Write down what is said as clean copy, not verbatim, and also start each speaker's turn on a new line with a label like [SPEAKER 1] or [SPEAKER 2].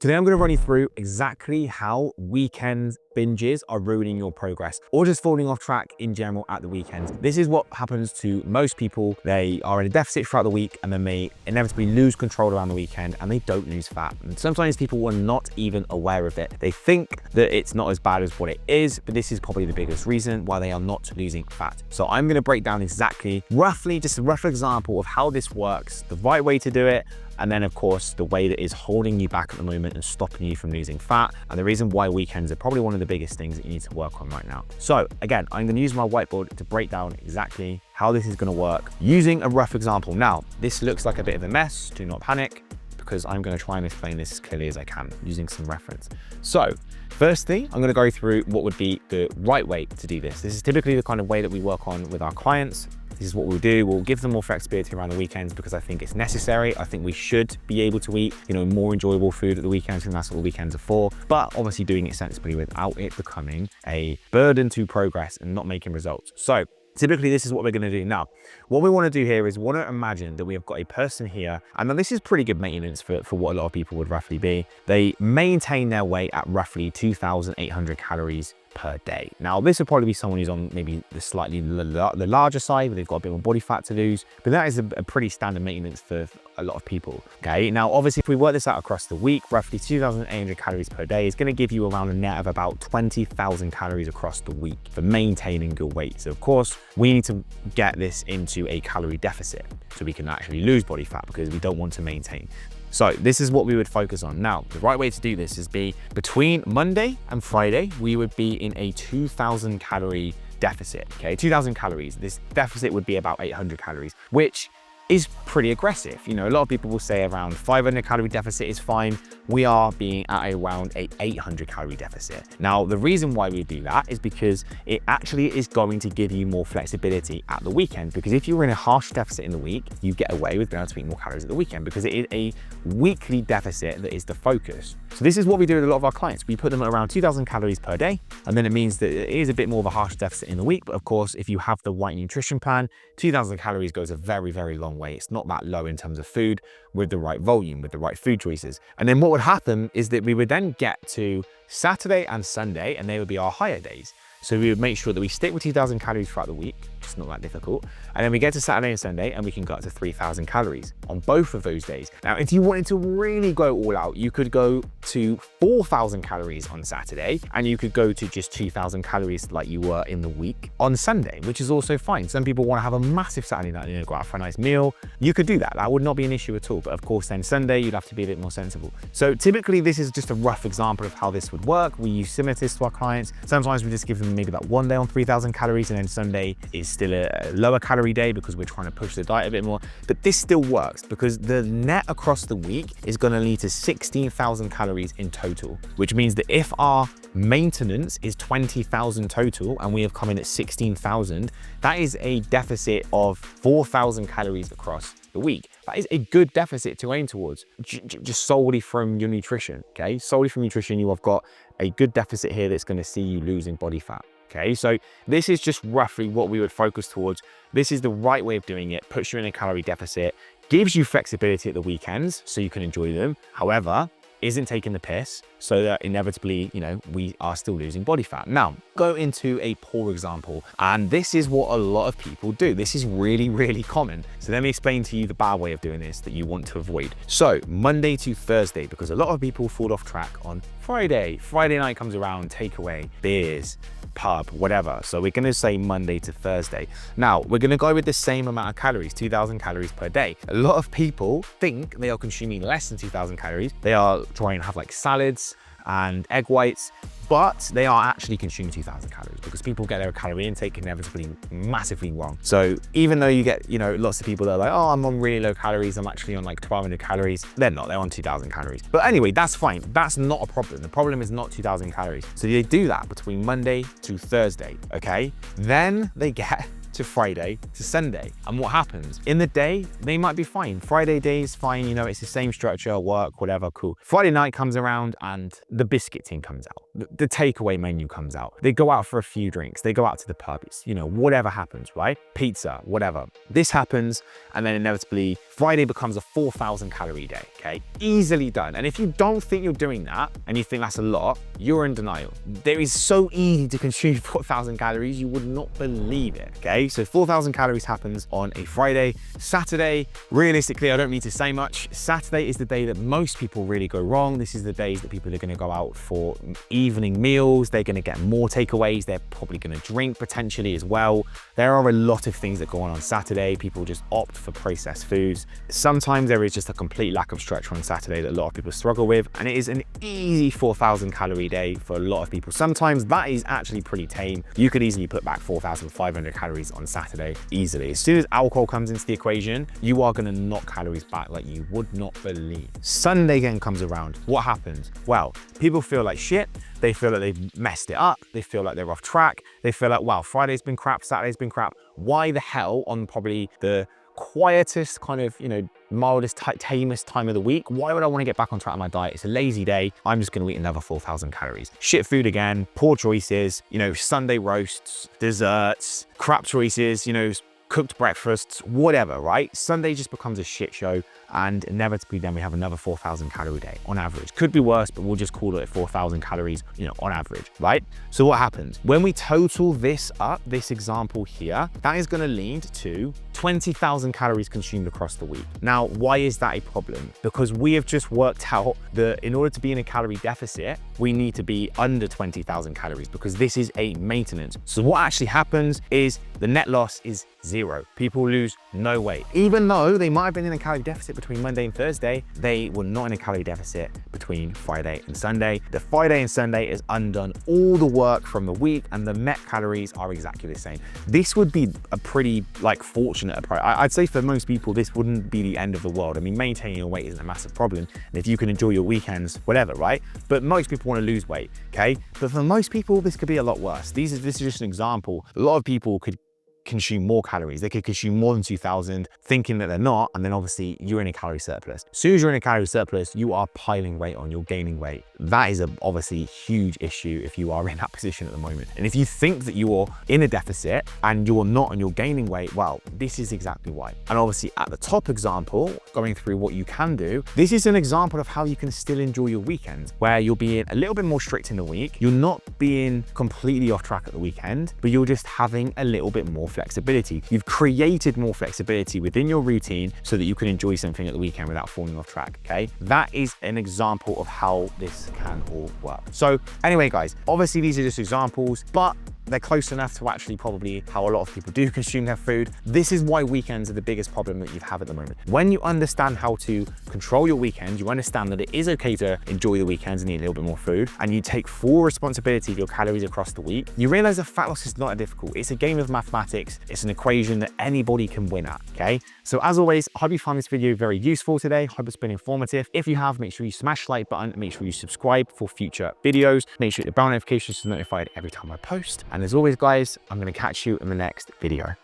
[SPEAKER 1] Today, I'm going to run you through exactly how weekend binges are ruining your progress or just falling off track in general at the weekends. This is what happens to most people. They are in a deficit throughout the week and then they inevitably lose control around the weekend and they don't lose fat. And sometimes people are not even aware of it. They think that it's not as bad as what it is, but this is probably the biggest reason why they are not losing fat. So I'm going to break down exactly, roughly, just a rough example of how this works, the right way to do it, and then of course, the way that is holding you back at the moment and stopping you from losing fat. And the reason why weekends are probably one of the biggest things that you need to work on right now. So again, I'm going to use my whiteboard to break down exactly how this is going to work using a rough example. Now, this looks like a bit of a mess. Do not panic, because I'm going to try and explain this as clearly as I can using some reference. So firstly, I'm going to go through what would be the right way to do this. This is typically the kind of way that we work on with our clients. This is what we'll do. We'll give them more flexibility around the weekends because I think it's necessary. I think we should be able to eat, more enjoyable food at the weekends, and that's what the weekends are for. But obviously doing it sensibly without it becoming a burden to progress and not making results. So typically, this is what we're going to do. Now, what we want to do here is we want to imagine that we have got a person here, and now this is pretty good maintenance for what a lot of people would roughly be. They maintain their weight at roughly 2,800 calories per day. Now, this would probably be someone who's on maybe the larger side, where they've got a bit more body fat to lose, but that is a pretty standard maintenance for a lot of people. Okay, now obviously if we work this out across the week, roughly 2,800 calories per day is going to give you around a net of about 20,000 calories across the week for maintaining your weight. So of course, we need to get this into a calorie deficit so we can actually lose body fat, because we don't want to maintain. So this is what we would focus on. Now, the right way to do this is between Monday and Friday, we would be in a 2,000 calorie deficit, okay? 2,000 calories. This deficit would be about 800 calories, which is pretty aggressive. A lot of people will say around 500 calorie deficit is fine. We are being at around a 800 calorie deficit. Now, the reason why we do that is because it actually is going to give you more flexibility at the weekend, because if you're in a harsh deficit in the week, you get away with being able to eat more calories at the weekend because it is a weekly deficit that is the focus. So this is what we do with a lot of our clients. We put them at around 2,000 calories per day, and then it means that it is a bit more of a harsh deficit in the week. But of course, if you have the right nutrition plan, 2,000 calories goes a very, very long way. It's not that low in terms of food with the right volume, with the right food choices. And then what would happen is that we would then get to Saturday and Sunday, and they would be our higher days. So we would make sure that we stick with 2,000 calories throughout the week. It's not that difficult. And then we get to Saturday and Sunday and we can go up to 3,000 calories on both of those days. Now, if you wanted to really go all out, you could go to 4,000 calories on Saturday, and you could go to just 2,000 calories like you were in the week on Sunday, which is also fine. Some people want to have a massive Saturday night, go out for a nice meal. You could do that. That would not be an issue at all. But of course, then Sunday, you'd have to be a bit more sensible. So typically, this is just a rough example of how this would work. We use similar to this to our clients. Sometimes we just give them maybe that one day on 3,000 calories, and then Sunday is still a lower calorie day because we're trying to push the diet a bit more. But this still works because the net across the week is going to lead to 16,000 calories in total, which means that if our maintenance is 20,000 total and we have come in at 16,000, that is a deficit of 4,000 calories across the week. That is a good deficit to aim towards, just solely from your nutrition, okay? Solely from nutrition, you have got a good deficit here that's going to see you losing body fat. Okay, so this is just roughly what we would focus towards. This is the right way of doing it, puts you in a calorie deficit, gives you flexibility at the weekends so you can enjoy them. However, isn't taking the piss so that inevitably, we are still losing body fat. Now, go into a poor example, and this is what a lot of people do. This is really, really common. So let me explain to you the bad way of doing this that you want to avoid. So Monday to Thursday, because a lot of people fall off track on Friday. Friday night comes around, takeaway, beers, pub, whatever. So we're going to say Monday to Thursday. Now, we're going to go with the same amount of calories, 2,000 calories per day. A lot of people think they are consuming less than 2,000 calories. They are trying to have like salads and egg whites, but they are actually consuming 2,000 calories because people get their calorie intake inevitably massively wrong. So even though you get, lots of people that are like, oh, I'm on really low calories, I'm actually on like 1,200 calories. They're not, they're on 2,000 calories. But anyway, that's fine. That's not a problem. The problem is not 2,000 calories. So they do that between Monday to Thursday, okay? Then they get to Friday to Sunday. And what happens? In the day, they might be fine. Friday day is fine, it's the same structure, work, whatever, cool. Friday night comes around and the biscuit tin comes out. The takeaway menu comes out. They go out for a few drinks. They go out to the pub. It's, whatever happens, right? Pizza, whatever. This happens, and then inevitably Friday becomes a 4,000 calorie day, okay? Easily done. And if you don't think you're doing that and you think that's a lot, you're in denial. There is so easy to consume 4,000 calories, you would not believe it, okay? So 4,000 calories happens on a Friday. Saturday, realistically, I don't need to say much. Saturday is the day that most people really go wrong. This is the days that people are gonna go out for evening meals. They're gonna get more takeaways. They're probably gonna drink potentially as well. There are a lot of things that go on Saturday. People just opt for processed foods. Sometimes there is just a complete lack of structure on Saturday that a lot of people struggle with, and it is an easy 4,000 calorie day for a lot of people. Sometimes that is actually pretty tame. You could easily put back 4,500 calories on Saturday easily. As soon as alcohol comes into the equation, you are gonna knock calories back like you would not believe. Sunday again comes around. What happens? Well, people feel like shit. They feel like they've messed it up. They feel like they're off track. They feel like, wow, Friday's been crap, Saturday's been crap. Why the hell on probably the quietest kind of, mildest, tamest time of the week, why would I want to get back on track on my diet? It's a lazy day. I'm just going to eat another 4,000 calories. Shit food again, poor choices, Sunday roasts, desserts, crap choices, cooked breakfasts, whatever, right? Sunday just becomes a shit show, and inevitably then we have another 4,000 calorie day on average. Could be worse, but we'll just call it 4,000 calories, on average, right? So what happens? When we total this up, this example here, that is gonna lead to 20,000 calories consumed across the week. Now, why is that a problem? Because we have just worked out that in order to be in a calorie deficit, we need to be under 20,000 calories because this is a maintenance. So what actually happens is the net loss is 0. People lose no weight. Even though they might have been in a calorie deficit between Monday and Thursday, they were not in a calorie deficit between Friday and Sunday. The Friday and Sunday is undone all the work from the week, and the net calories are exactly the same. This would be a pretty fortunate approach. I'd say for most people, this wouldn't be the end of the world. I mean, maintaining your weight isn't a massive problem. And if you can enjoy your weekends, whatever, right? But most people want to lose weight, okay? But for most people, this could be a lot worse. This is just an example. A lot of people could consume more calories. They could consume more than 2,000 thinking that they're not, and then obviously you're in a calorie surplus. As soon as you're in a calorie surplus, you are piling weight on, you're gaining weight. That is obviously a huge issue if you are in that position at the moment. And if you think that you're in a deficit and you're not and you're gaining weight, well, this is exactly why. And obviously at the top example, going through what you can do, this is an example of how you can still enjoy your weekends, where you're being a little bit more strict in the week. You're not being completely off track at the weekend, but you're just having a little bit more flexibility. You've created more flexibility within your routine so that you can enjoy something at the weekend without falling off track, okay? That is an example of how this can all work. So anyway, guys, obviously these are just examples, but they're close enough to actually probably how a lot of people do consume their food. This is why weekends are the biggest problem that you have at the moment. When you understand how to control your weekends, you understand that it is okay to enjoy the weekends and eat a little bit more food, and you take full responsibility of your calories across the week, you realize that fat loss is not difficult. It's a game of mathematics. It's an equation that anybody can win at, okay? So as always, I hope you found this video very useful today. Hope it's been informative. If you have, make sure you smash the like button, make sure you subscribe for future videos, make sure the bell notifications are notified every time I post. And as always, guys, I'm going to catch you in the next video.